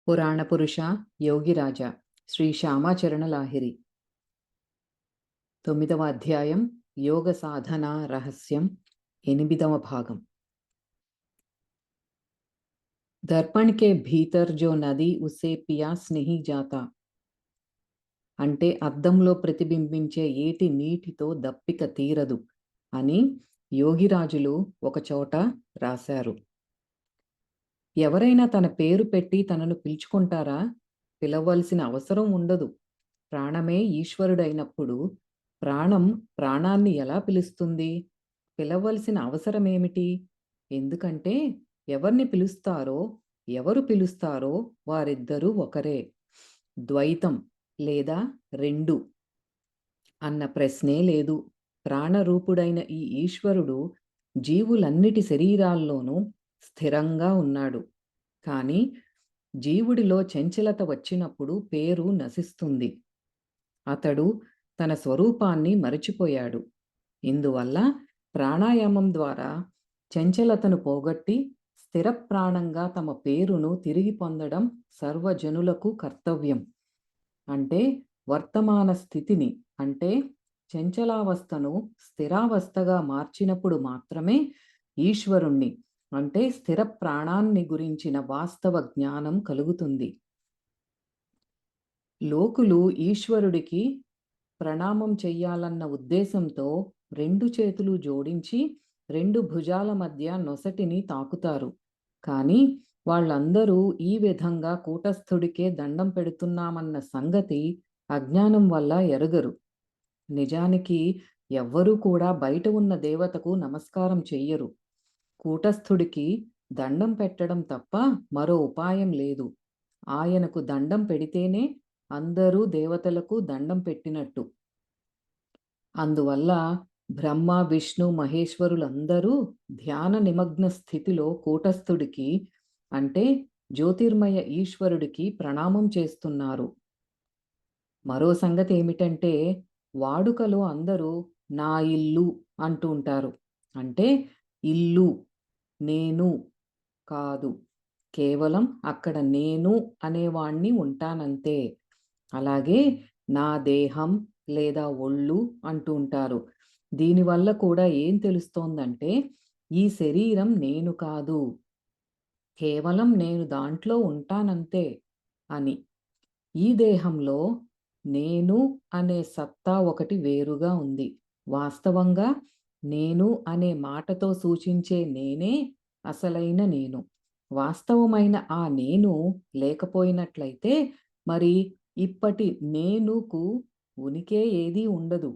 పురాణ పురుష యోగిరాజ శ్రీ శ్యామాచరణ లాహిరి 9వ అధ్యాయం యోగ సాధన రహస్యం 8వ భాగం। दर्पण के भीतर जो नदी उसे पियास नहीं जाता అంటే అద్దంలో ప్రతిబింబించే ఏటి నీటితో దప్పిక తీరదు అని యోగిరాజులు ఒకచోట రాశారు। ఎవరైనా తన పేరు పెట్టి తనను పిలుచుకుంటారా? పిలవలసిన అవసరం ఉండదు। ప్రాణమే ఈశ్వరుడైనప్పుడు ప్రాణం ప్రాణాన్ని ఎలా పిలుస్తుంది? పిలవలసిన అవసరమేమిటి? ఎందుకంటే ఎవరిని పిలుస్తారో, ఎవరు పిలుస్తారో వారిద్దరూ ఒకరే। ద్వైతం లేదా రెండు అన్న ప్రశ్నే లేదు। ప్రాణరూపుడైన ఈ ఈశ్వరుడు జీవులన్నిటి శరీరాల్లోనూ స్థిరంగా ఉన్నాడు। కానీ జీవుడిలో చంచలత వచ్చినప్పుడు పేరు నశిస్తుంది। అతడు తన స్వరూపాన్ని మరచిపోయాడు। ఇందువల్ల ప్రాణాయామం ద్వారా చంచలతను పోగొట్టి స్థిర ప్రాణంగా తమ పేరును తిరిగి పొందడం సర్వజనులకు కర్తవ్యం। అంటే వర్తమాన స్థితిని అంటే చంచలావస్థను స్థిరావస్థగా మార్చినప్పుడు మాత్రమే ఈశ్వరుణ్ణి అంటే స్థిర ప్రాణాన్ని గురించిన వాస్తవ జ్ఞానం కలుగుతుంది। లోకులు ఈశ్వరుడికి ప్రణామం చెయ్యాలన్న ఉద్దేశంతో రెండు చేతులు జోడించి రెండు భుజాల మధ్య నొసటిని తాకుతారు। కానీ వాళ్ళందరూ ఈ విధంగా కూటస్థుడికే దండం పెడుతున్నామన్న సంగతి అజ్ఞానం వల్ల ఎరుగరు। నిజానికి ఎవ్వరూ కూడా బయట ఉన్న దేవతకు నమస్కారం చెయ్యరు। కూటస్థుడికి దండం పెట్టడం తప్ప మరో ఉపాయం లేదు। ఆయనకు దండం పెడితేనే అందరూ దేవతలకు దండం పెట్టినట్టు। అందువల్ల బ్రహ్మ విష్ణు మహేశ్వరులందరూ ధ్యాన నిమగ్న స్థితిలో కూటస్థుడికి అంటే జ్యోతిర్మయ ఈశ్వరుడికి ప్రణామం చేస్తున్నారు। మరో సంగతి ఏమిటంటే వాడుకలో అందరూ నా ఇల్లు అంటూ ఉంటారు। అంటే ఇల్లు నేను కాదు, కేవలం అక్కడ నేను అనేవాణ్ణి ఉంటానంతే। అలాగే నా దేహం లేదా ఒళ్ళు అంటూ ఉంటారు। దీనివల్ల కూడా ఏం తెలుస్తోందంటే ఈ శరీరం నేను కాదు, కేవలం నేను దాంట్లో ఉంటానంతే అని। ఈ దేహంలో నేను అనే సత్తా ఒకటి వేరుగా ఉంది। వాస్తవంగా నేను అనే మాటతో సూచించే నేనే అసలైన నేను। వాస్తవమైన ఆ నేను లేకపోయినట్లయితే మరి ఇప్పటి నేనుకు ఉనికే ఏదీ ఉండదు।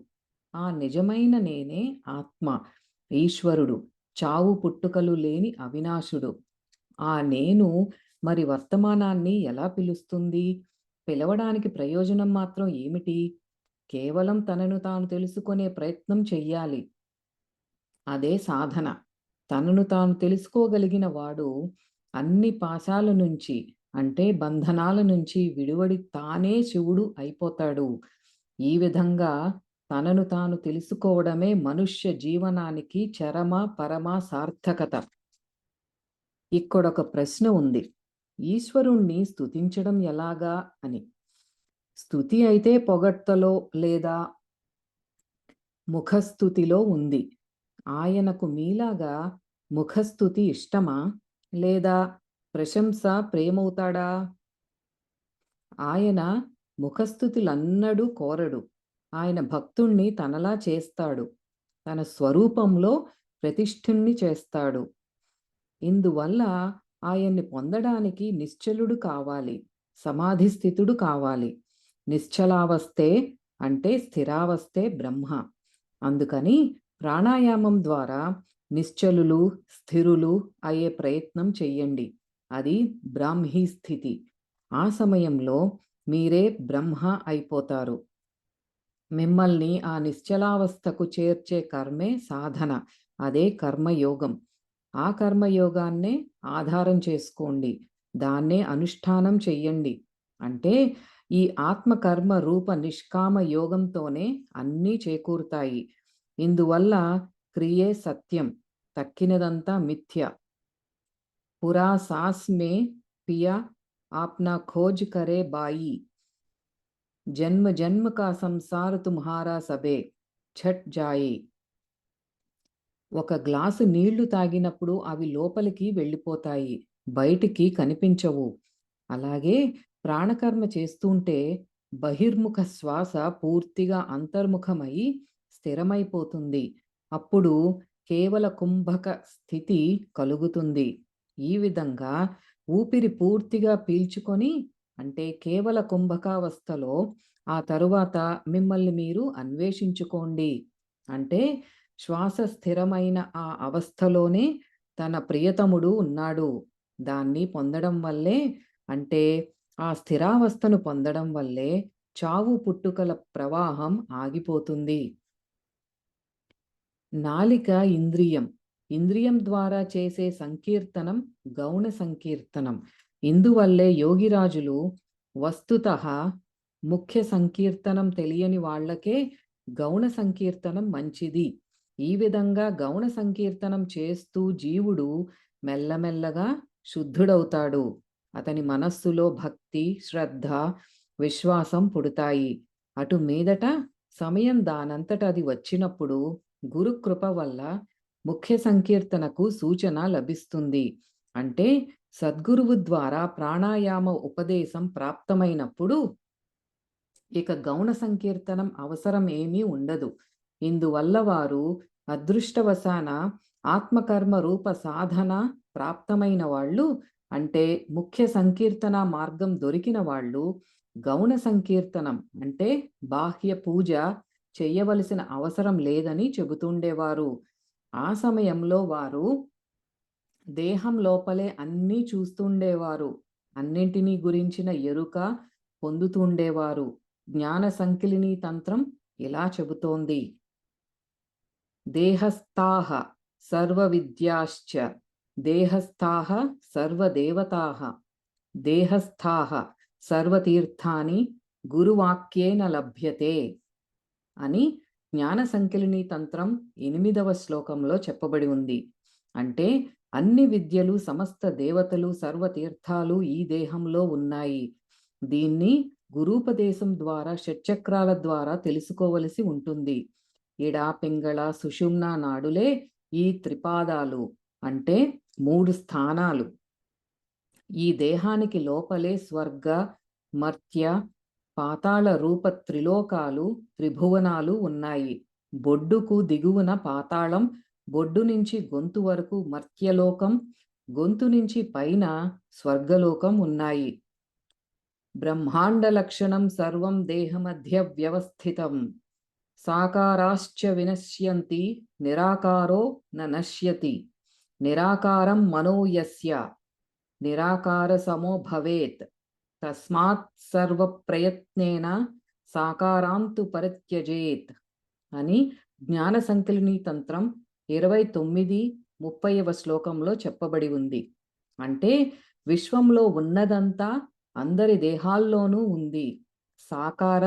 ఆ నిజమైన నేనే ఆత్మ, ఈశ్వరుడు, చావు పుట్టుకలు లేని అవినాశుడు। ఆ నేను మరి వర్తమానాన్ని ఎలా పిలుస్తుంది? పిలవడానికి ప్రయోజనం మాత్రం ఏమిటి? కేవలం తనను తాను తెలుసుకునే ప్రయత్నం చెయ్యాలి। అదే సాధన। తనను తాను తెలుసుకోగలిగిన వాడు అన్ని పాశాల నుంచి అంటే బంధనాల నుంచి విడివడి తానే శివుడు అయిపోతాడు। ఈ విధంగా తనను తాను తెలుసుకోవడమే మనుష్య జీవనానికి చరమ పరమ సార్థకత। ఇక్కడొక ప్రశ్న ఉంది, ఈశ్వరుణ్ణి స్తుతించడం ఎలాగా అని। స్తుతి అయితే పొగడ్తలో లేదా ముఖస్థుతిలో ఉంది। ఆయనకు మీలాగా ముఖస్థుతి ఇష్టమా లేదా ప్రశంస ప్రేమవుతాడా? ఆయన ముఖస్థుతులన్నడూ కోరడు। ఆయన భక్తుణ్ణి తనలా చేస్తాడు, తన స్వరూపంలో ప్రతిష్ఠుణ్ణి చేస్తాడు। ఇందువల్ల ఆయన్ని పొందడానికి నిశ్చలుడు కావాలి, సమాధి స్థితుడు కావాలి। నిశ్చలావస్థే అంటే స్థిరావస్థే బ్రహ్మ। అందుకని ప్రాణాయామం ద్వారా నిశ్చలులు స్థిరులు అయ్యే ప్రయత్నం చెయ్యండి। అది బ్రాహ్మీ స్థితి। ఆ సమయంలో మీరే బ్రహ్మ అయిపోతారు। మిమ్మల్ని ఆ నిశ్చలావస్థకు చేర్చే కర్మే సాధన, అదే కర్మయోగం। ఆ కర్మయోగాన్నే ఆధారం చేసుకోండి, దాన్నే అనుష్ఠానం చెయ్యండి। అంటే ఈ ఆత్మకర్మ రూప నిష్కామ యోగంతోనే అన్నీ చేకూరుతాయి। ఇందువల్ల క్రియే సత్యం, తక్కినదంతా మిథ్య। పురా సాస్ మే పియ आपना खोज करे बाई, జన్మ జన్మ కా సంసార తుమ్హారా సబే ఛట్ జాయే. ఒక గ్లాసు నీళ్లు తాగినప్పుడు అవి లోపలికి వెళ్ళిపోతాయి, బయటికి కనిపించవు. అలాగే ప్రాణకర్మ చేస్తుంటే బహిర్ముఖ శ్వాస పూర్తిగా అంతర్ముఖమై స్థిరమైపోతుంది. అప్పుడు కేవల కుంభక స్థితి కలుగుతుంది. ఈ విధంగా ఊపిరి పూర్తిగా పీల్చుకొని, అంటే కేవల కుంభకావస్థలో, ఆ తరువాత మిమ్మల్ని మీరు అన్వేషించుకోండి. అంటే శ్వాస స్థిరమైన ఆ అవస్థలోనే తన ప్రియతముడు ఉన్నాడు. దాన్ని పొందడం వల్లే, అంటే ఆ స్థిరావస్థను పొందడం వల్లే చావు పుట్టుకల ప్రవాహం ఆగిపోతుంది. నాలిక ఇంద్రియం. ఇంద్రియం ద్వారా చేసే సంకీర్తనం గౌణ సంకీర్తనం. ఇందువల్లే యోగిరాజులు వస్తుతః ముఖ్య సంకీర్తనం తెలియని వాళ్ళకే గౌణ సంకీర్తనం మంచిది. ఈ విధంగా గౌణ సంకీర్తనం చేస్తూ జీవుడు మెల్లమెల్లగా శుద్ధుడవుతాడు. అతని మనస్సులో భక్తి, శ్రద్ధ, విశ్వాసం పుడతాయి. అటు మీదట సమయం దానంతట అది వచ్చినప్పుడు గురుకృప వల్ల ముఖ్య సంకీర్తనకు సూచన లభిస్తుంది. అంటే సద్గురువు ద్వారా ప్రాణాయామ ఉపదేశం ప్రాప్తమైనప్పుడు ఇక గౌణ సంకీర్తనం అవసరం ఏమీ ఉండదు. ఇందువల్ల వారు అదృష్టవశాన ఆత్మకర్మ రూప సాధన ప్రాప్తమైన వాళ్ళు, అంటే ముఖ్య సంకీర్తన మార్గం దొరికిన వాళ్ళు గౌణ సంకీర్తనం అంటే బాహ్య పూజ చెయ్యవలసిన అవసరం లేదని చెబుతుండేవారు. ఆ సమయంలో వారు దేహం లోపలే అన్నీ చూస్తుండేవారు, అన్నింటినీ గురించిన ఎరుక పొందుతుండేవారు. జ్ఞాన సంకిలిని తంత్రం ఇలా చెబుతోంది: దేహస్థాః సర్వ విద్యాశ్చ దేహస్థాః సర్వదేవతాః దేహస్థాః సర్వతీర్థాని గురువాక్యేన లభ్యతే అని జ్ఞాన సంకిలిని తంత్రం 8వ శ్లోకంలో చెప్పబడి ఉంది. అంటే అన్ని విద్యలు, సమస్త దేవతలు, సర్వతీర్థాలు ఈ దేహంలో ఉన్నాయి. దీన్ని గురూపదేశం ద్వారా, షట్చక్రాల ద్వారా తెలుసుకోవలసి ఉంటుంది. ఇడ, పింగళ, సుషుమ్న నాడులే ఈ త్రిపాదాలు, అంటే 3 స్థానాలు. ఈ దేహానికి లోపలే స్వర్గ, మర్త్య, పాతాళ రూప త్రిలోకాలు, త్రిభువనాలు ఉన్నాయి. బొడ్డుకు దిగువన పాతాళం, బొడ్డు నుంచి గొంతు వరకు మర్త్యలోకం, గొంతు నుంచి పైన స్వర్గలోకం ఉన్నాయి. బ్రహ్మాండ లక్షణం సర్వం దేహమధ్య వ్యవస్థితం, సాకారాశ్చ వినశ్యంతి నిరాకారో న నశ్యతి, నిరాకారం మనో యస్య నిరాకార సమో భవేత్, తస్మాత్ సర్వ ప్రయత్నేన సాకారాంతు పరిత్యజేత్ అని జ్ఞాన సంకలిని తంత్రం 29-30వ శ్లోకంలో చెప్పబడి ఉంది. అంటే విశ్వంలో ఉన్నదంతా అందరి దేహాల్లోనూ ఉంది. సాకార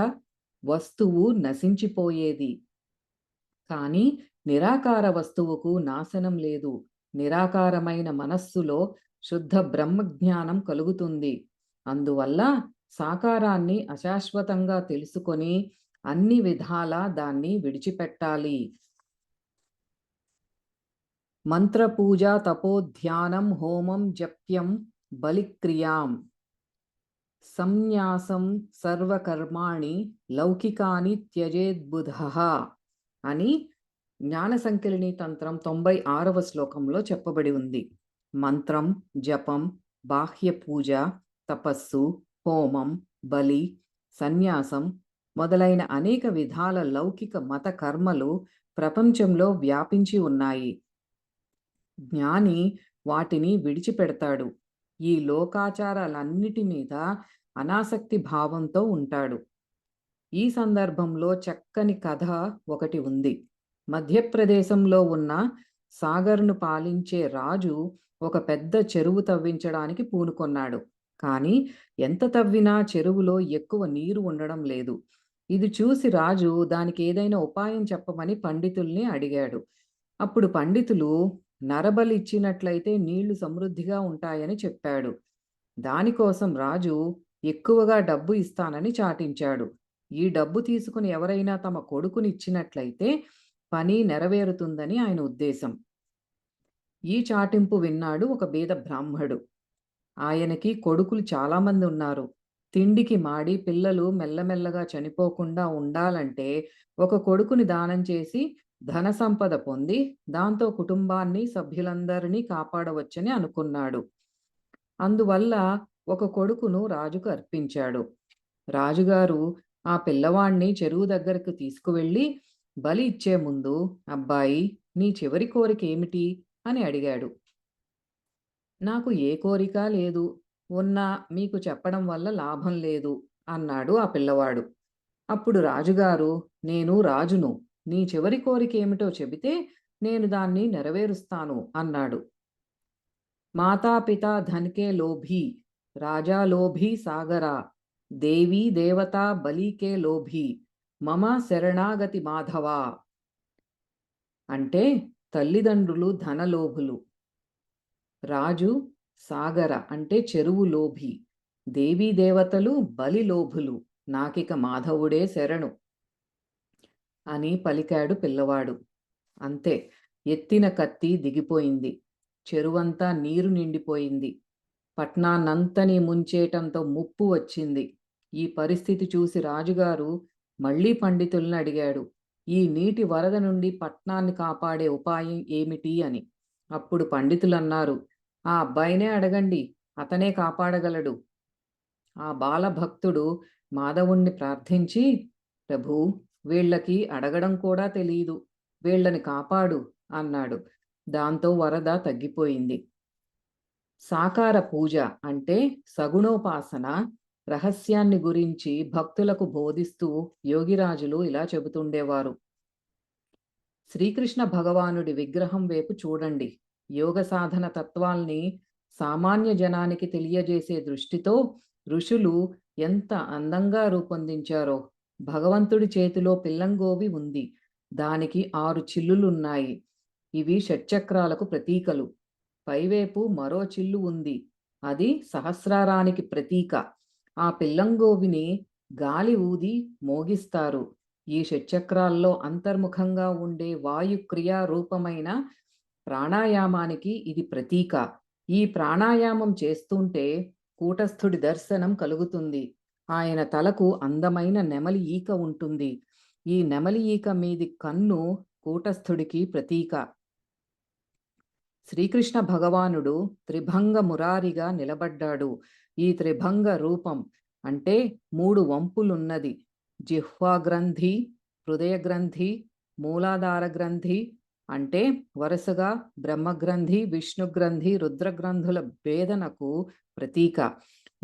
వస్తువు నశించిపోయేది, కానీ నిరాకార వస్తువుకు నాశనం లేదు. నిరాకారమైన మనస్సులో శుద్ధ బ్రహ్మజ్ఞానం కలుగుతుంది. అందువల్ల సాకారాన్ని అశాశ్వతంగా తెలుసుకొని అన్ని విధాలా దాన్ని విడిచిపెట్టాలి. మంత్రపూజ, తపోధ్యానం, హోమం, జప్యం, బలిక్రియాం, సంన్యాసం సర్వకర్మాణి లౌకికాని త్యజేద్బుధః అని జ్ఞాన సంకిలిని తంత్రం 96వ శ్లోకంలో చెప్పబడి ఉంది. మంత్రం, జపం, బాహ్య పూజ, తపస్సు, హోమం, బలి, సన్యాసం మొదలైన అనేక విధాల లౌకిక మత కర్మలు ప్రపంచంలో వ్యాపించి ఉన్నాయి. జ్ఞాని వాటిని విడిచిపెడతాడు. ఈ లోకాచారాలన్నిటి మీద అనాసక్తి భావంతో ఉంటాడు. ఈ సందర్భంలో చక్కని కథ ఒకటి ఉంది. మధ్యప్రదేశంలో ఉన్న సాగర్ను పాలించే రాజు ఒక పెద్ద చెరువు తవ్వించడానికి పూనుకొన్నాడు. కానీ ఎంత తవ్వినా చెరువులో ఎక్కువ నీరు ఉండడం లేదు. ఇది చూసి రాజు దానికి ఏదైనా ఉపాయం చెప్పమని పండితుల్ని అడిగాడు. అప్పుడు పండితులు నరబలి ఇచ్చినట్లయితే నీళ్లు సమృద్ధిగా ఉంటాయని చెప్పాడు. దానికోసం రాజు ఎక్కువగా డబ్బు ఇస్తానని చాటించాడు. ఈ డబ్బు తీసుకుని ఎవరైనా తమ కొడుకునిచ్చినట్లయితే పని నెరవేరుతుందని ఆయన ఉద్దేశం. ఈ చాటింపు విన్నాడు ఒక బీద బ్రాహ్మడు. ఆయనకి కొడుకులు చాలామంది ఉన్నారు. తిండికి మాడి పిల్లలు మెల్లమెల్లగా చనిపోకుండా ఉండాలంటే ఒక కొడుకుని దానం చేసి ధన సంపద పొంది దాంతో కుటుంబాన్ని సభ్యులందరినీ కాపాడవచ్చని అనుకున్నాడు. అందువల్ల ఒక కొడుకును రాజుకు అర్పించాడు. రాజుగారు ఆ పిల్లవాణ్ణి చెరువు దగ్గరకు తీసుకువెళ్ళి బలి ఇచ్చే ముందు, అబ్బాయి, నీ చివరి కోరిక ఏమిటి అని అడిగాడు. నాకు ఏ కోరిక లేదు, ఉన్నా మీకు చెప్పడం వల్ల లాభం లేదు అన్నాడు ఆ పిల్లవాడు. అప్పుడు రాజుగారు, నేను రాజును, నీ చివరి కోరిక ఏమిటో చెబితే నేను దాన్ని నెరవేరుస్తాను అన్నాడు. మాతాపితా ధన్కే లోభీ, రాజా లోభీ సాగరా, దేవీ దేవతా బలికే లోభీ, మమ శరణాగతి మాధవా. అంటే తల్లిదండ్రులు ధనలోభులు, రాజు సాగర అంటే చెరువు లోభి, దేవీ దేవతలు బలి లోభులు, నాకిక మాధవుడే శరణు అని పలికాడు పిల్లవాడు. అంతే, ఎత్తిన కత్తి దిగిపోయింది. చెరువంతా నీరు నిండిపోయింది. పట్నాన్నంతని ముంచేయటంతో ముప్పు వచ్చింది. ఈ పరిస్థితి చూసి రాజుగారు మళ్ళీ పండితుల్ని అడిగాడు, ఈ నీటి వరద నుండి పట్నాన్ని కాపాడే ఉపాయం ఏమిటి అని. అప్పుడు పండితులన్నారు, ఆ అబ్బాయినే అడగండి, అతనే కాపాడగలడు. ఆ బాలభక్తుడు మాధవుణ్ణి ప్రార్థించి, ప్రభూ, వీళ్ళకి అడగడం కూడా తెలియదు, వీళ్ళని కాపాడు అన్నాడు. దాంతో వరద తగ్గిపోయింది. సాకార పూజ అంటే సగుణోపాసన రహస్యాన్ని గురించి భక్తులకు బోధిస్తూ యోగిరాజులు ఇలా చెబుతుండేవారు. శ్రీకృష్ణ భగవానుడి విగ్రహం వైపు చూడండి. యోగ సాధన తత్వాల్ని సామాన్య జనానికి తెలియజేసే దృష్టితో ఋషులు ఎంత అందంగా రూపొందించారో. భగవంతుడి చేతిలో పిల్లంగోవి ఉంది. దానికి 6 చిల్లులున్నాయి. ఇవి షట్చక్రాలకు ప్రతీకలు. పైవైపు మరో చిల్లు ఉంది. అది సహస్రారానికి ప్రతీక. ఆ పిల్లంగోవిని గాలి ఊది మోగిస్తారు. ఈ షట్చక్రాల్లో అంతర్ముఖంగా ఉండే వాయుక్రియా రూపమైన ప్రాణాయామానికి ఇది ప్రతీక. ఈ ప్రాణాయామం చేస్తుంటే కూటస్థుడి దర్శనం కలుగుతుంది. ఆయన తలకు అందమైన నెమలి ఈక ఉంటుంది. ఈ నెమలి ఈక మీది కన్ను కూటస్థుడికి ప్రతీక. శ్రీకృష్ణ భగవానుడు త్రిభంగ మురారిగా నిలబడ్డాడు. ఈ త్రిభంగ రూపం అంటే 3 వంపులున్నది. జిహ్వాగ్రంథి, హృదయగ్రంథి, మూలాధార గ్రంథి అంటే వరుసగా బ్రహ్మగ్రంథి, విష్ణుగ్రంథి, రుద్రగ్రంథుల భేదనకు ప్రతీక.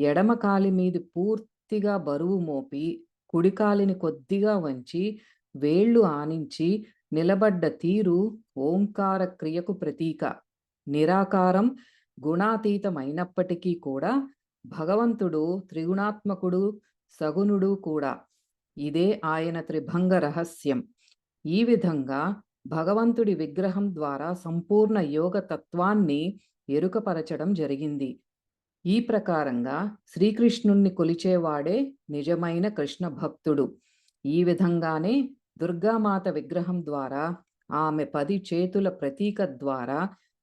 ఎడమ కాలి మీద పూర్తిగా బరువు మోపి కుడికాలిని కొద్దిగా వంచి వేళ్లు ఆనించి నిలబడ్డ తీరు ఓంకార క్రియకు ప్రతీక. నిరాకారం, గుణాతీతమైనప్పటికీ కూడా భగవంతుడు త్రిగుణాత్మకుడు, సగుణుడు కూడా. ఇదే ఆయన త్రిభంగ రహస్యం. ఈ విధంగా భగవంతుడి విగ్రహం ద్వారా సంపూర్ణ యోగ తత్వాన్ని ఎరుకపరచడం జరిగింది. ఈ ప్రకారంగా శ్రీకృష్ణుణ్ణి కొలిచేవాడే నిజమైన కృష్ణ భక్తుడు. ఈ విధంగానే దుర్గామాత విగ్రహం ద్వారా, ఆమె 10 చేతుల ప్రతీక ద్వారా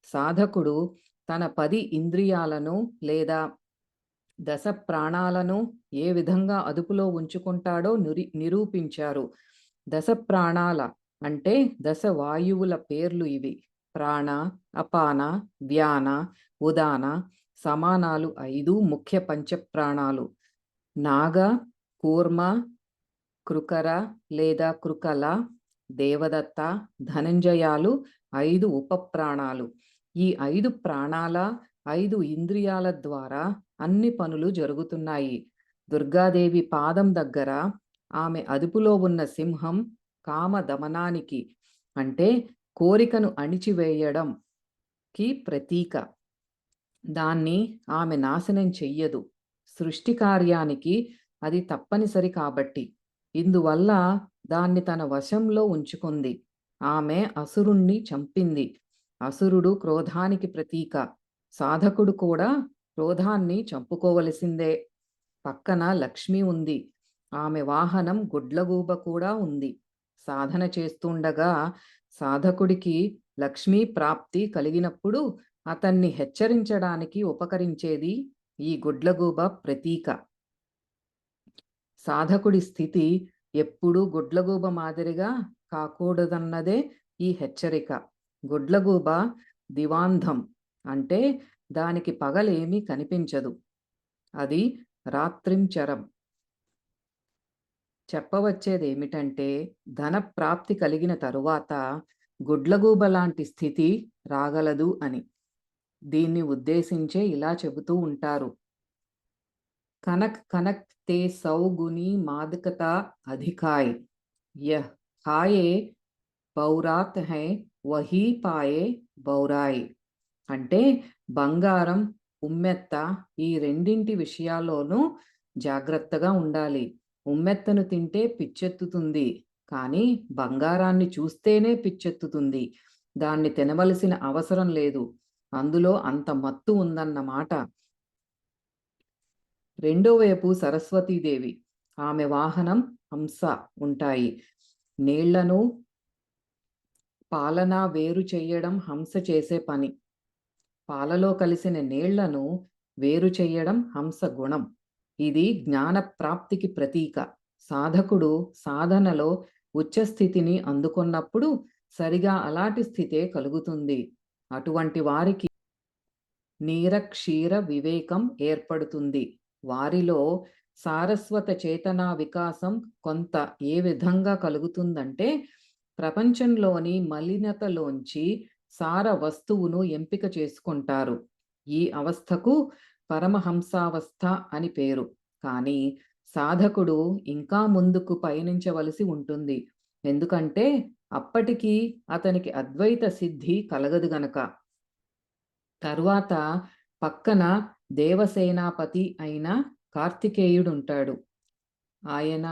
సాధకుడు తన 10 ఇంద్రియాలను లేదా దశ ప్రాణాలను ఏ విధంగా అదుపులో ఉంచుకుంటాడో నిరూపించారు. దశ ప్రాణాల అంటే దశ వాయువుల పేర్లు ఇవి. ప్రాణ, అపాన, వ్యాన, ఉదాన సమానాలు 5 ముఖ్య పంచప్రాణాలు. నాగ, కూర్మ, కృకర లేదా కృకల, దేవదత్త, ధనంజయాలు 5 ఉపప్రాణాలు. ఈ 5 ప్రాణాల 5 ఇంద్రియాల ద్వారా అన్ని పనులు జరుగుతున్నాయి. దుర్గాదేవి పాదం దగ్గర ఆమె అదుపులో ఉన్న సింహం కామ దమనానికి అంటే కోరికను అణిచివేయడంకి ప్రతీక. దాన్ని ఆమె నాశనం చెయ్యదు. సృష్టి కార్యానికి అది తప్పనిసరి కాబట్టి. ఇందువల్ల దాన్ని తన వశంలో ఉంచుకుంది. ఆమె అసురుణ్ణి చంపింది. అసురుడు క్రోధానికి ప్రతీక. సాధకుడు కూడా క్రోధాన్ని చంపుకోవలసిందే. పక్కన లక్ష్మి ఉంది. ఆమె వాహనం గుడ్లగూబ కూడా ఉంది. సాధన చేస్తుండగా సాధకుడికి లక్ష్మీ ప్రాప్తి కలిగినప్పుడు అతన్ని హెచ్చరించడానికి ఉపకరించేది ఈ గుడ్లగూబ ప్రతీక. సాధకుడి స్థితి ఎప్పుడూ గుడ్లగూబ మాదిరిగా కాకూడదన్నదే ఈ హెచ్చరిక. గుడ్లగూబ దివాంధం అంటే దానికి పగలేమీ కనిపించదు. అది రాత్రించరం. చెప్పవచ్చేదేమిటంటే ధన ప్రాప్తి కలిగిన తరువాత గుడ్లగూబ లాంటి స్థితి రాగలదు అని. దీన్ని ఉద్దేశించే ఇలా చెబుతూ ఉంటారు. కనక్ కనక్ తే సౌగుని మాదకతా అధికాయ్ యహ్ ఖాయే బౌరాత్ హై వహీ పాయే బౌరాయ్. అంటే బంగారం, ఉమ్మెత్త ఈ రెండింటి విషయాల్లోనూ జాగ్రత్తగా ఉండాలి. ఉమ్మెత్తను తింటే పిచ్చెత్తుతుంది, కానీ బంగారాన్ని చూస్తేనే పిచ్చెత్తుతుంది. దాన్ని తినవలసిన అవసరం లేదు. అందులో అంత మత్తు ఉందన్నమాట. రెండో వైపు సరస్వతీదేవి, ఆమె వాహనం హంస ఉంటాయి. నీళ్లను పాలన వేరు చెయ్యడం హంస చేసే పని. పాలలో కలిసిన నీళ్లను వేరు చెయ్యడం హంస గుణం. ఇది జ్ఞాన ప్రాప్తికి ప్రతీక. సాధకుడు సాధనలో ఉచ్చస్థితిని అందుకున్నప్పుడు సరిగా అలాంటి స్థితే కలుగుతుంది. అటువంటి వారికి నీరక్షీర వివేకం ఏర్పడుతుంది. వారిలో సారస్వత చేతనా వికాసం కొంత ఏ విధంగా కలుగుతుందంటే ప్రపంచంలోని మలినతలోంచి సార వస్తువును ఎంపిక చేసుకుంటారు. ఈ అవస్థకు పరమహంసావస్థ అని పేరు. కానీ సాధకుడు ఇంకా ముందుకు పయనించవలసి ఉంటుంది. ఎందుకంటే అప్పటికి అతనికి అద్వైత సిద్ధి కలగదు గనక. తరువాత పక్కన దేవసేనాపతి అయిన కార్తికేయుడుంటాడు. ఆయన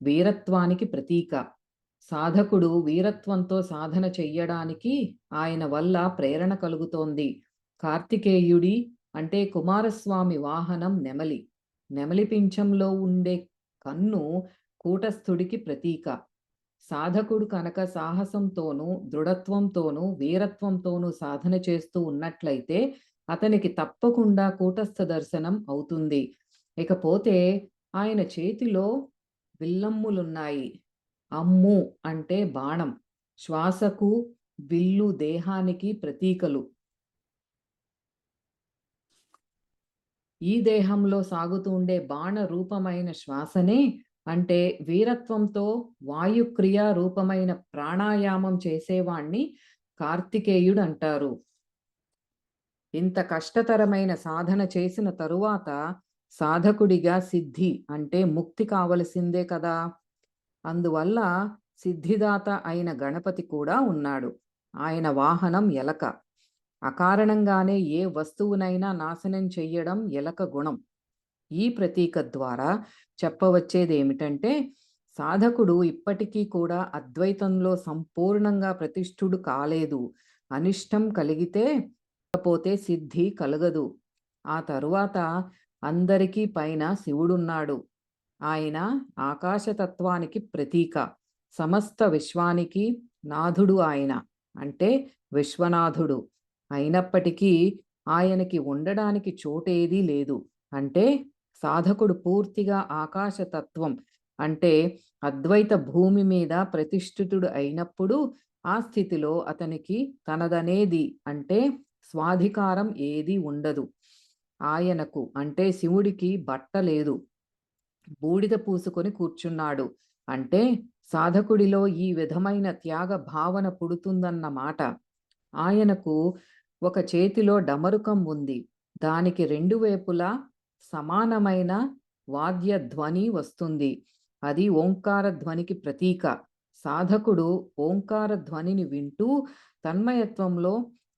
వీరత్వానికి ప్రతీక. సాధకుడు వీరత్వంతో సాధన చెయ్యడానికి ఆయన వల్ల ప్రేరణ కలుగుతోంది. కార్తికేయుడి అంటే కుమారస్వామి వాహనం నెమలి. నెమలి పింఛంలో ఉండే కన్ను కూటస్థుడికి ప్రతీక. సాధకుడు కనుక సాహసంతోనూ దృఢత్వంతోనూ వీరత్వంతోనూ సాధన చేస్తూ ఉన్నట్లయితే అతనికి తప్పకుండా కూటస్థ దర్శనం అవుతుంది. ఇకపోతే ఆయన చేతిలో విల్లమ్ములున్నాయి. అమ్ము అంటే బాణం, శ్వాసకు విల్లు దేహానికి ప్రతీకలు. ఈ దేహంలో సాగుతూ ఉండే బాణ రూపమైన శ్వాసనే అంటే వీరత్వంతో వాయుక్రియ రూపమైన ప్రాణాయామం చేసేవాణ్ణి కార్తికేయుడు అంటారు. ఇంత కష్టతరమైన సాధన చేసిన తరువాత సాధకుడిగా సిద్ధి అంటే ముక్తి కావలసిందే కదా. అందువల్ల సిద్ధిదాత అయిన గణపతి కూడా ఉన్నాడు. ఆయన వాహనం ఎలక. అకారణంగానే ఏ వస్తువునైనా నాశనం చెయ్యడం ఎలక గుణం. ఈ ప్రతీక ద్వారా చెప్పవచ్చేదేమిటంటే సాధకుడు ఇప్పటికీ కూడా అద్వైతంలో సంపూర్ణంగా ప్రతిష్ఠుడు కాలేదు. అనిష్టం కలిగితే పోతే సిద్ధి కలగదు. ఆ తరువాత అందరికీ పైన శివుడున్నాడు. ఆయన ఆకాశతత్వానికి ప్రతీక. సమస్త విశ్వానికి నాథుడు ఆయన అంటే విశ్వనాథుడు. అయినప్పటికీ ఆయనకి ఉండడానికి చోటేదీ లేదు. అంటే సాధకుడు పూర్తిగా ఆకాశతత్వం అంటే అద్వైత భూమి మీద ప్రతిష్ఠితుడు అయినప్పుడు ఆ స్థితిలో అతనికి తనదనేది అంటే స్వాధికారం ఏదీ ఉండదు. ఆయనకు అంటే శివుడికి బట్ట లేదు, బూడిద పూసుకొని కూర్చున్నాడు. అంటే సాధకుడిలో ఈ విధమైన త్యాగ భావన పుడుతుందన్నమాట. ఆయనకు ఒక చేతిలో డమరుకం ఉంది. దానికి రెండు వైపులా సమానమైన వాద్య ధ్వని వస్తుంది. అది ఓంకార ధ్వనికి ప్రతీక. సాధకుడు ఓంకార ధ్వనిని వింటూ తన్మయత్వంలో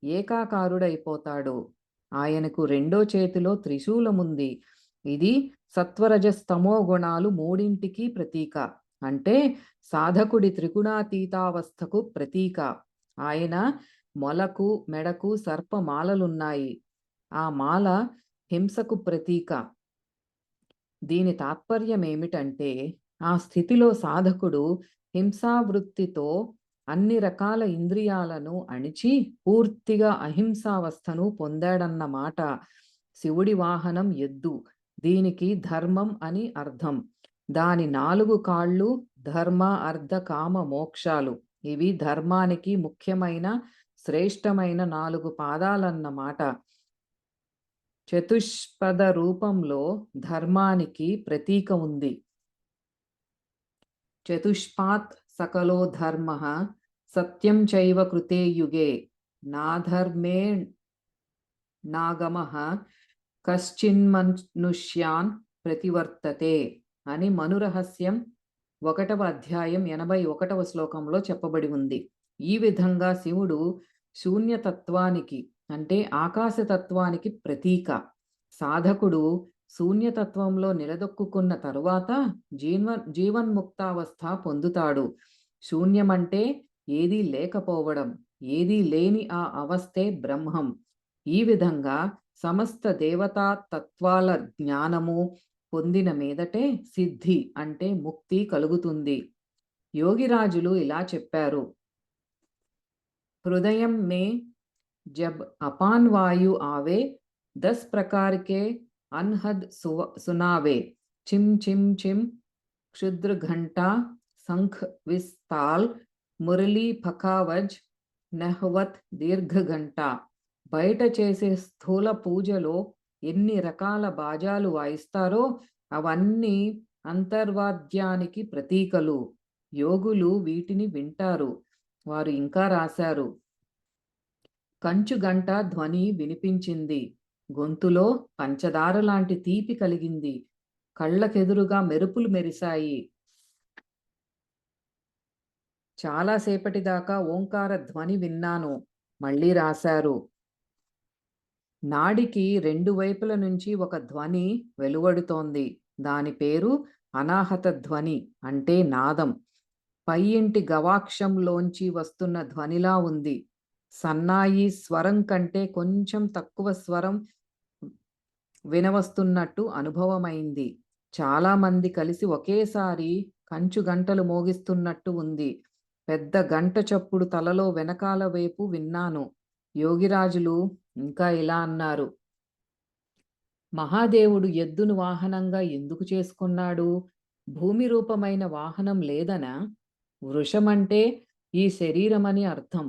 ఏకాకారుడైపోతాడు. ఆయనకు రెండో చేతిలో త్రిశూలముంది. ఇది సత్వరజస్తమో గుణాలు మూడింటికి ప్రతీక. అంటే సాధకుడి త్రిగుణాతీతావస్థకు ప్రతీక. ఆయన మొలకు మెడకు సర్పమాలలున్నాయి. ఆ మాల హింసకు ప్రతీక. దీని తాత్పర్యం ఏమిటంటే, ఆ స్థితిలో సాధకుడు హింసావృత్తితో అన్ని రకాల ఇంద్రియాలను అణిచి పూర్తిగా అహింసావస్థను పొందాడన్నమాట. శివుడి వాహనం ఎద్దు. దీనికి ధర్మం అని అర్థం. దాని 4 కాళ్ళు ధర్మ, అర్థ, కామ, మోక్షాలు. ఇవి ధర్మానికి ముఖ్యమైన శ్రేష్టమైన 4 పాదాలన్నమాట. చతుష్పద రూపంలో ధర్మానికి ప్రతీక ఉంది. చతుష్పాత్ సకలో ధర్మ సత్యం చైవ కృతే యుగే నాధర్మే నాగమః కశ్చిన్మనుష్యాన్ ప్రతివర్తతే అని మనురహస్యం 1వ అధ్యాయం 81వ శ్లోకంలో చెప్పబడి ఉంది. ఈ విధంగా శివుడు శూన్యతత్వానికి అంటే ఆకాశతత్వానికి ప్రతీక. సాధకుడు శూన్యతత్వంలో నిలదొక్కున్న తరువాత జీవన్ముక్తావస్థ పొందుతాడు. శూన్యమంటే ఏదీ లేకపోవడం, ఏదీ లేని ఆ అవస్థే బ్రహ్మం. ఈ విధంగా సమస్త దేవతా తత్వాల జ్ఞానము పొందిన మీదటే సిద్ధి అంటే ముక్తి కలుగుతుంది. యోగిరాజులు ఇలా చెప్పారు: హృదయం మే జబ్ అపాన్ వాయు ఆవే 10 प्रकार के अनहद सुनावे चिम चिम चिम क्षुद्र घंटा शंख विस्ताल मुरली फकावज నహవత్ దీర్ఘ గంట. బయట చేసే స్థూల పూజలో ఎన్ని రకాల బాజాలు వాయిస్తారో అవన్నీ అంతర్వాద్యానికి ప్రతీకలు. యోగులు వీటిని వింటారు. వారు ఇంకా రాశారు: కంచు గంట ధ్వని వినిపించింది. గొంతులో పంచదార లాంటి తీపి కలిగింది. కళ్ళకెదురుగా మెరుపులు మెరిశాయి. చాలాసేపటిదాకా ఓంకార ధ్వని విన్నాను. మళ్ళీ రాశారు: నాడికి 2 వైపుల నుంచి ఒక ధ్వని వెలువడుతోంది. దాని పేరు అనాహత ధ్వని అంటే నాదం. పై ఇంటి గవాక్షంలోంచి వస్తున్న ధ్వనిలా ఉంది. సన్నాయి స్వరం కంటే కొంచెం తక్కువ స్వరం వినవస్తున్నట్టు అనుభవమైంది. చాలామంది కలిసి ఒకేసారి కంచు గంటలు మోగిస్తున్నట్టు ఉంది. పెద్ద గంట చప్పుడు తలలో వెనకాల వైపు విన్నాను. యోగిరాజులు ఇంకా ఇలా అన్నారు: మహాదేవుడు ఎద్దును వాహనంగా ఎందుకు చేసుకున్నాడు? భూమి రూపమైన వాహనం లేదనా? వృషమంటే ఈ శరీరమని అర్థం.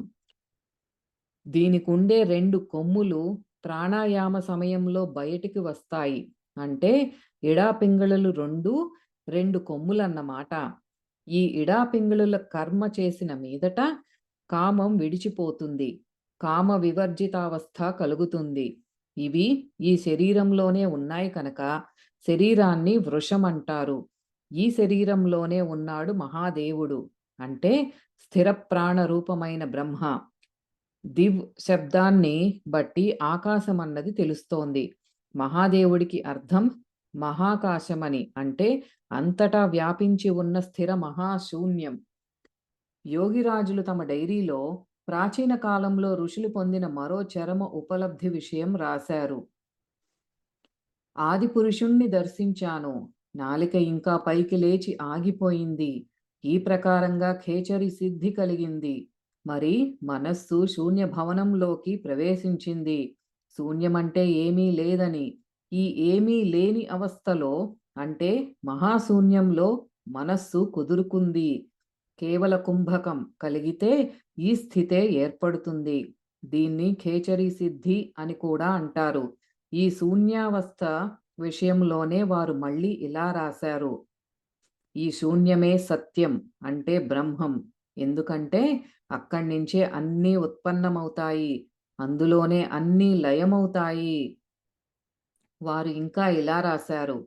దీనికుండే 2 కొమ్ములు ప్రాణాయామ సమయంలో బయటికి వస్తాయి. అంటే ఇడాపింగళులు 2 కొమ్ములన్నమాట. ఈ ఇడాపింగళుల కర్మ చేసిన మీదట కామం విడిచిపోతుంది. కామ వివర్జితావస్థ కలుగుతుంది. ఇవి ఈ శరీరంలోనే ఉన్నాయి కనుక శరీరాన్ని వృషం అంటారు. ఈ శరీరంలోనే ఉన్నాడు మహాదేవుడు అంటే స్థిర ప్రాణ రూపమైన బ్రహ్మ. దివ్ శబ్దాన్ని బట్టి ఆకాశం అన్నది తెలుస్తోంది. మహాదేవుడికి అర్థం మహాకాశమని అంటే అంతటా వ్యాపించి ఉన్న స్థిర మహాశూన్యం. యోగిరాజులు తమ డైరీలో ప్రాచీన కాలంలో ఋషులు పొందిన మరో చరమ ఉపలబ్ధి విషయం రాశారు: ఆది పురుషుణ్ణి దర్శించాను. నాలిక ఇంకా పైకి లేచి ఆగిపోయింది. ఈ ప్రకారంగా ఖేచరి సిద్ధి కలిగింది. మరి మనస్సు శూన్య భవనంలోకి ప్రవేశించింది. శూన్యమంటే ఏమీ లేదని. ఈ ఏమీ లేని అవస్థలో అంటే మహాశూన్యంలో మనస్సు కుదురుకుంది. కేవల కుంభకం కలిగితే ఈ స్థితే ఏర్పడుతుంది. దీన్ని ఖేచరి సిద్ధి అని కూడా అంటారు. ఈ శూన్యావస్థ విషయంలోనే వారు మళ్ళీ ఇలా రాశారు: ఈ శూన్యమే సత్యం అంటే బ్రహ్మం. ఎందుకంటే అక్కడి నుంచే అన్నీ ఉత్పన్నమవుతాయి. అందులోనే అన్నీ లయమవుతాయి. వారు ఇంకా ఇలా రాశారు: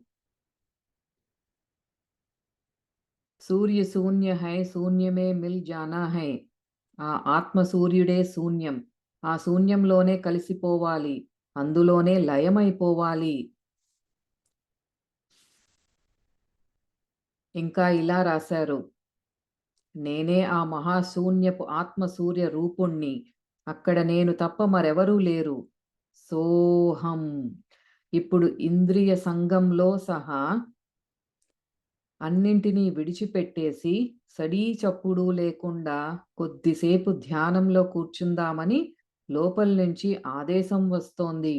సూర్య శూన్య హై శూన్యమే మిల్ జానా హై. ఆ ఆత్మ సూర్యుడే శూన్యం. ఆ శూన్యంలోనే కలిసిపోవాలి. అందులోనే లయమైపోవాలి. ఇంకా ఇలా రాశారు: నేనే ఆ మహాశూన్యపు ఆత్మసూర్య రూపుణ్ణి. అక్కడ నేను తప్ప మరెవరూ లేరు. సోహం. ఇప్పుడు ఇంద్రియ సంఘంలో సహా అన్నింటినీ విడిచిపెట్టేసి సడీ చప్పుడు లేకుండా కొద్దిసేపు ధ్యానంలో కూర్చుందామని లోపల నుంచి ఆదేశం వస్తోంది.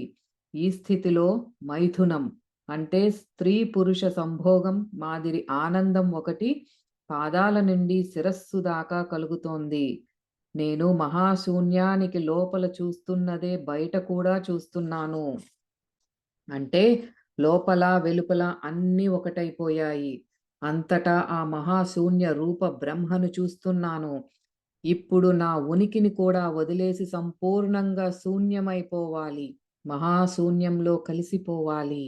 ఈ స్థితిలో మైథునం అంటే స్త్రీ పురుష సంభోగం మాదిరి ఆనందం ఒకటి పాదాల నుండి శిరస్సు దాకా కలుగుతోంది. నేను మహాశూన్యానికి లోపల చూస్తున్నదే బయట కూడా చూస్తున్నాను. అంటే లోపల వెలుపల అన్నీ ఒకటైపోయాయి. అంతటా ఆ మహాశూన్య రూప బ్రహ్మను చూస్తున్నాను. ఇప్పుడు నా ఉనికిని కూడా వదిలేసి సంపూర్ణంగా శూన్యమైపోవాలి. మహాశూన్యంలో కలిసిపోవాలి.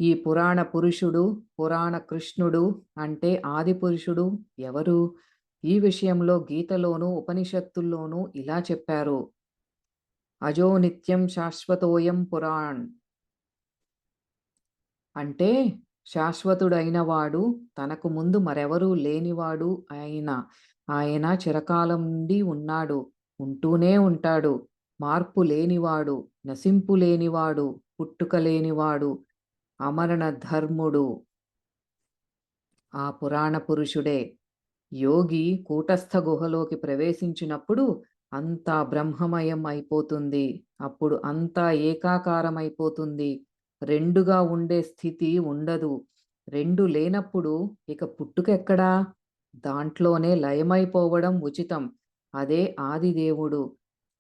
ఈ పురాణ పురుషుడు, పురాణ కృష్ణుడు అంటే ఆదిపురుషుడు ఎవరు? ఈ విషయంలో గీతలోనూ, ఉపనిషత్తుల్లోనూ ఇలా చెప్పారు. అజో నిత్యం శాశ్వతోయం పురాణ్. అంటే శాశ్వతుడైన వాడు, తనకు ముందు మరెవరూ లేనివాడు ఆయన చిరకాలం నుండి ఉన్నాడు, ఉంటూనే ఉంటాడు. మార్పు లేనివాడు, నశింపు లేనివాడు, పుట్టుక లేనివాడు, అమరణ ధర్ముడు. ఆ పురాణ పురుషుడే. యోగి కూటస్థ గుహలోకి ప్రవేశించినప్పుడు అంతా బ్రహ్మమయం అయిపోతుంది. అప్పుడు అంతా ఏకాకారం అయిపోతుంది. రెండుగా ఉండే స్థితి ఉండదు. రెండు లేనప్పుడు ఇక పుట్టుకెక్కడా? దాంట్లోనే లయమైపోవడం ఉచితం. అదే ఆదిదేవుడు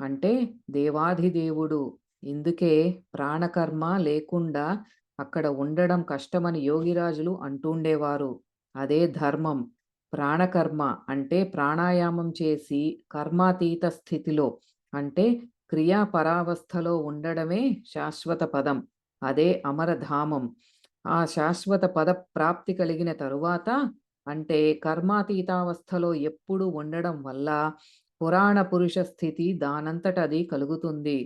అంటే దేవాధిదేవుడు. ఇందుకే ప్రాణకర్మ లేకుండా అక్కడ ఉండడం కష్టమని యోగిరాజులు అంటుండేవారు. అదే ధర్మం. ప్రాణకర్మ అంటే ప్రాణాయామం చేసి కర్మాతీత స్థితిలో అంటే క్రియాపరావస్థలో ఉండడమే శాశ్వత పదం. అదే అమరధామం. ఆ శాశ్వత పద ప్రాప్తి కలిగిన తరువాత అంటే కర్మాతీతావస్థలో ఎప్పుడు ఉండడం వల్ల పురాణ పురుష స్థితి దానంతటది కలుగుతుంది.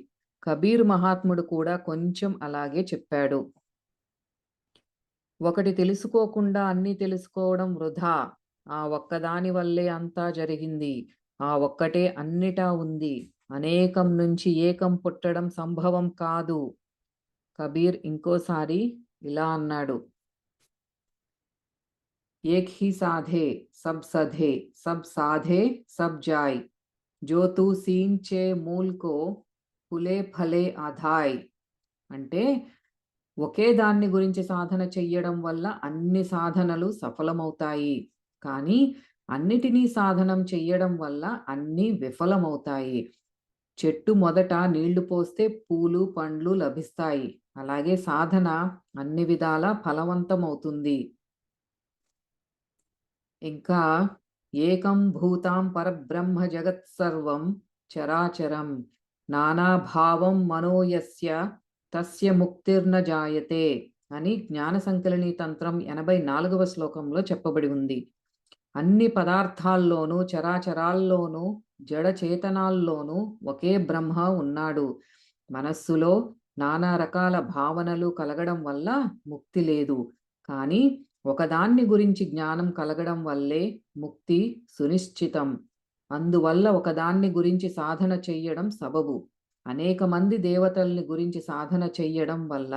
కబీర్ మహాత్ముడు కూడా కొంచెం అలాగే చెప్పాడు. ఒకటి తెలుసుకోకుండా అన్నీ తెలుసుకోవడం వృధా. ఆ ఒక్కదాని వల్లే అంతా జరిగింది. ఆ ఒక్కటే అన్నిటా ఉంది. అనేకం నుంచి ఏకం పుట్టడం సంభవం కాదు. కబీర్ ఇంకోసారి ఇలా అన్నాడు. ఏక్ హీ సాధే సబ్ సధే, సబ్ సాధే సబ్ జాయ్, జో తూ సీంచే మూల్ కో ఫులే ఫలే ఆధాయ్. అంటే ఒకే దాన్ని గురించి సాధన చెయ్యడం వల్ల అన్ని సాధనలు సఫలమవుతాయి. కానీ అన్నిటినీ సాధనం చెయ్యడం వల్ల అన్నీ విఫలమవుతాయి. చెట్టు మొదట నీళ్లు పోస్తే పూలు, పండ్లు లభిస్తాయి. అలాగే సాధన అన్ని విధాలా ఫలవంతమవుతుంది. ఇంకా ఏకం భూతాం పరబ్రహ్మ జగత్సర్వం చరాచరం నానాభావం మనోయస్య తస్య ముక్తిర్న జాయతే అని జ్ఞాన సంకలిని తంత్రం 84వ శ్లోకంలో చెప్పబడి ఉంది. అన్ని పదార్థాల్లోనూ చరాచరాల్లోనూ జడ చేతనాల్లోనూ ఒకే బ్రహ్మ ఉన్నాడు. మనస్సులో నానా రకాల భావనలు కలగడం వల్ల ముక్తి లేదు. కానీ ఒకదాన్ని గురించి జ్ఞానం కలగడం వల్లే ముక్తి సునిశ్చితం. అందువల్ల ఒకదాన్ని గురించి సాధన చెయ్యడం సబబు. అనేక మంది దేవతల్ని గురించి సాధన చెయ్యడం వల్ల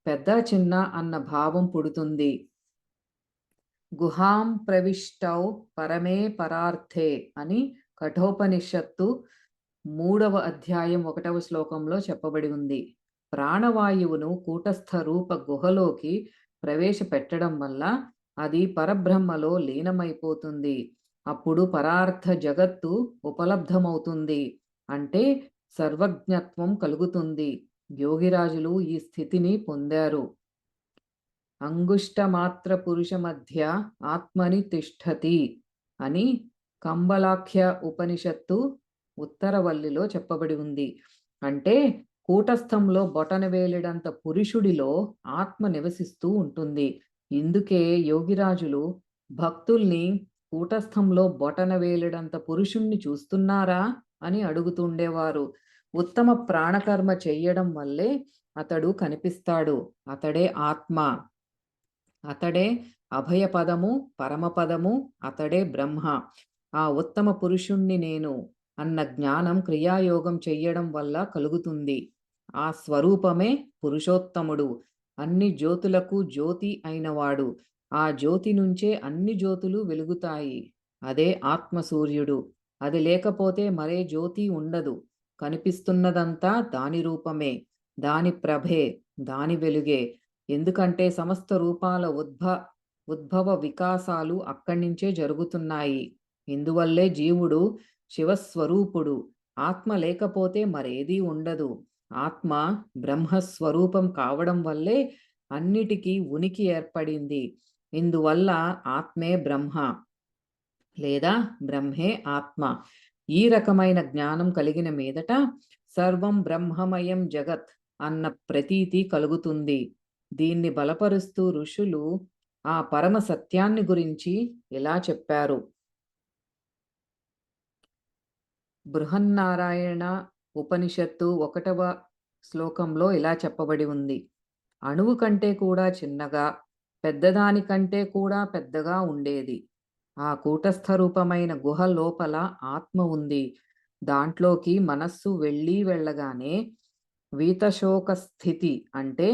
పెద్ద చిన్న అన్న భావం పుడుతుంది. గుహాం ప్రవిష్టౌ పరమే పరార్థే అని కఠోపనిషత్తు 3వ అధ్యాయం 1వ శ్లోకంలో చెప్పబడి ఉంది. ప్రాణవాయువును కూటస్థ రూప గుహలోకి ప్రవేశపెట్టడం వల్ల అది పరబ్రహ్మలో లీనమైపోతుంది. అప్పుడు పరార్థ జగత్తు ఉపలబ్ధమవుతుంది. అంటే సర్వజ్ఞత్వం కలుగుతుంది. యోగిరాజులు ఈ స్థితిని పొందారు. అంగుష్టమాత్ర పురుష మధ్య ఆత్మని తిష్టతి అని కంబలాఖ్య ఉపనిషత్తు ఉత్తరవల్లిలో చెప్పబడి ఉంది. అంటే కూటస్థంలో బొటనవేలిడంత పురుషుడిలో ఆత్మ నివసిస్తూ ఉంటుంది. ఇందుకే యోగిరాజులు భక్తుల్ని కూటస్థంలో బొటనవేలిడంత పురుషుణ్ణి చూస్తున్నారా అని అడుగుతుండేవారు. ఉత్తమ ప్రాణకర్మ చెయ్యడం వల్లే అతడు కనిపిస్తాడు. అతడే ఆత్మ. అతడే అభయపదము, పరమపదము, అతడే బ్రహ్మ. ఆ ఉత్తమ పురుషుణ్ణి నేను అన్న జ్ఞానం క్రియాయోగం చెయ్యడం వల్ల కలుగుతుంది. ఆ స్వరూపమే పురుషోత్తముడు. అన్ని జ్యోతులకు జ్యోతి అయినవాడు. ఆ జ్యోతి నుంచే అన్ని జ్యోతులు వెలుగుతాయి. అదే ఆత్మసూర్యుడు. అది లేకపోతే మరే జ్యోతి ఉండదు. కనిపిస్తున్నదంతా దాని రూపమే, దాని ప్రభే, దాని వెలుగే. ఎందుకంటే సమస్త రూపాల ఉద్భవ వికాసాలు అక్కడి నుంచే జరుగుతున్నాయి. ఇందువల్లే జీవుడు శివస్వరూపుడు. ఆత్మ లేకపోతే మరేదీ ఉండదు. ఆత్మ బ్రహ్మస్వరూపం కావడం వల్లే అన్నిటికీ ఉనికి ఏర్పడింది. ఇందువల్ల ఆత్మే బ్రహ్మ లేదా బ్రహ్మే ఆత్మ. ఈ రకమైన జ్ఞానం కలిగిన మీదట సర్వం బ్రహ్మమయం జగత్ అన్న ప్రతీతి కలుగుతుంది. దీన్ని బలపరుస్తూ ఋషులు ఆ పరమ సత్యాన్ని గురించి ఇలా చెప్పారు. బృహన్నారాయణ ఉపనిషత్తు 1వ శ్లోకంలో ఇలా చెప్పబడి ఉంది. అణువు కంటే కూడా చిన్నగా, పెద్దదానికంటే కూడా పెద్దగా ఉండేది. ఆ కూటస్థ రూపమైన గుహ లోపల ఆత్మ ఉంది. దాంట్లోకి మనస్సు వెళ్ళగానే వీతశోక స్థితి, అంటే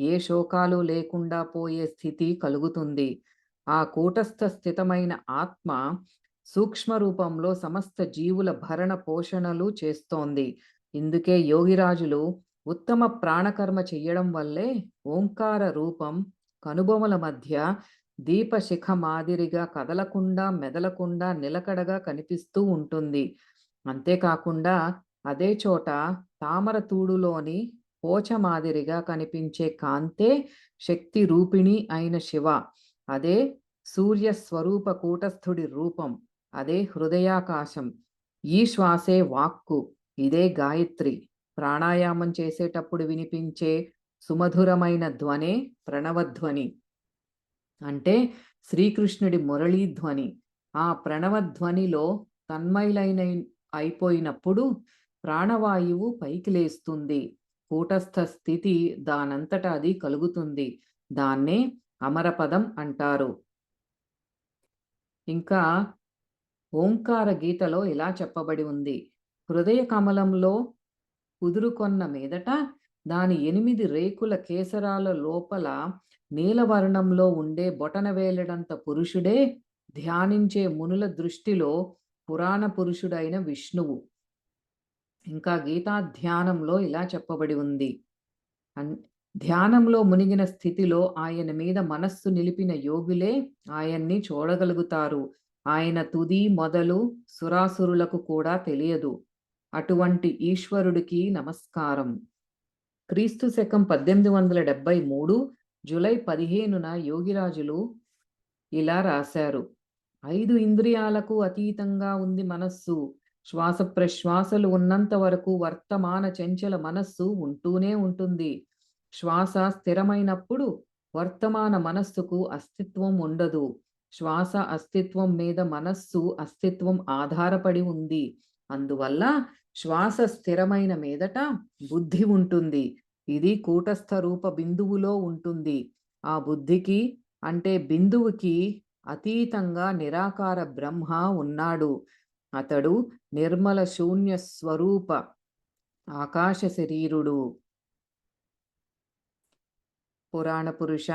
ఏ శోకాలు లేకుండా పోయే స్థితి కలుగుతుంది. ఆ కూటస్థ స్థితమైన ఆత్మ సూక్ష్మ రూపంలో సమస్త జీవుల భరణ పోషణలు చేస్తోంది. ఇందుకే యోగిరాజులు ఉత్తమ ప్రాణకర్మ చెయ్యడం వల్లే ఓంకార రూపం కనుబొమల మధ్య దీపశిఖ మాదిరిగా కదలకుండా మెదలకుండా నిలకడగా కనిపిస్తూ ఉంటుంది. అంతేకాకుండా అదే చోట తామర తూడులోని పోచ మాదిరిగా కనిపించే కాంతే శక్తి రూపిణి అయిన శివ. అదే సూర్య స్వరూప కూటస్థుడి రూపం. అదే హృదయాకాశం. ఈ శ్వాసే వాక్కు. ఇదే గాయత్రి. ప్రాణాయామం చేసేటప్పుడు వినిపించే సుమధురమైన ధ్వనే ప్రణవధ్వని, అంటే శ్రీకృష్ణుడి మురళీధ్వని. ఆ ప్రణవధ్వనిలో తన్మయులైన అయిపోయినప్పుడు ప్రాణవాయువు పైకి లేస్తుంది. కూటస్థ స్థితి దానంతట అది కలుగుతుంది. దాన్నే అమరపదం అంటారు. ఇంకా ఓంకార గీతలో ఇలా చెప్పబడి ఉంది. హృదయ కమలంలో కుదురుకొన్న మీదట దాని 8 రేకుల కేసరాల లోపల నీలవర్ణంలో ఉండే బొటనవేలెడంత పురుషుడే ధ్యానించే మునుల దృష్టిలో పురాణ పురుషుడైన విష్ణువు. ఇంకా గీతా ధ్యానంలో ఇలా చెప్పబడి ఉంది. ధ్యానంలో మునిగిన స్థితిలో ఆయన మీద మనస్సు నిలిపిన యోగులే ఆయన్ని చూడగలుగుతారు. ఆయన తుది మొదలు సురాసురులకు కూడా తెలియదు. అటువంటి ఈశ్వరుడికి నమస్కారం. క్రీస్తు శకం 1873 జూలై 15న యోగిరాజులు ఇలా రాశారు. 5 ఇంద్రియాలకు అతీతంగా ఉంది మనస్సు. శ్వాస ప్రశ్వాసలు ఉన్నంత వరకు వర్తమాన చంచల మనస్సు ఉంటూనే ఉంటుంది. శ్వాస స్థిరమైనప్పుడు వర్తమాన మనస్సుకు అస్తిత్వం ఉండదు. శ్వాస అస్తిత్వం మీద మనస్సు అస్తిత్వం ఆధారపడి ఉంది. అందువల్ల శ్వాస స్థిరమైన మీదట బుద్ధి ఉంటుంది. ఇది కూటస్థ రూప బిందువులో ఉంటుంది. ఆ బుద్ధికి, అంటే బిందువుకి అతీతంగా నిరాకార బ్రహ్మ ఉన్నాడు. అతడు నిర్మల శూన్య స్వరూప ఆకాశ శరీరుడు. పురాణ పురుష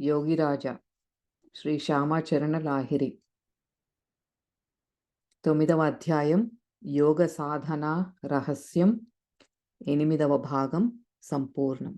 యోగిరాజ శ్రీ శ్యామాచరణ లాహిరి. 9వ అధ్యాయం యోగ సాధన రహస్యం 8వ భాగం సంపూర్ణం.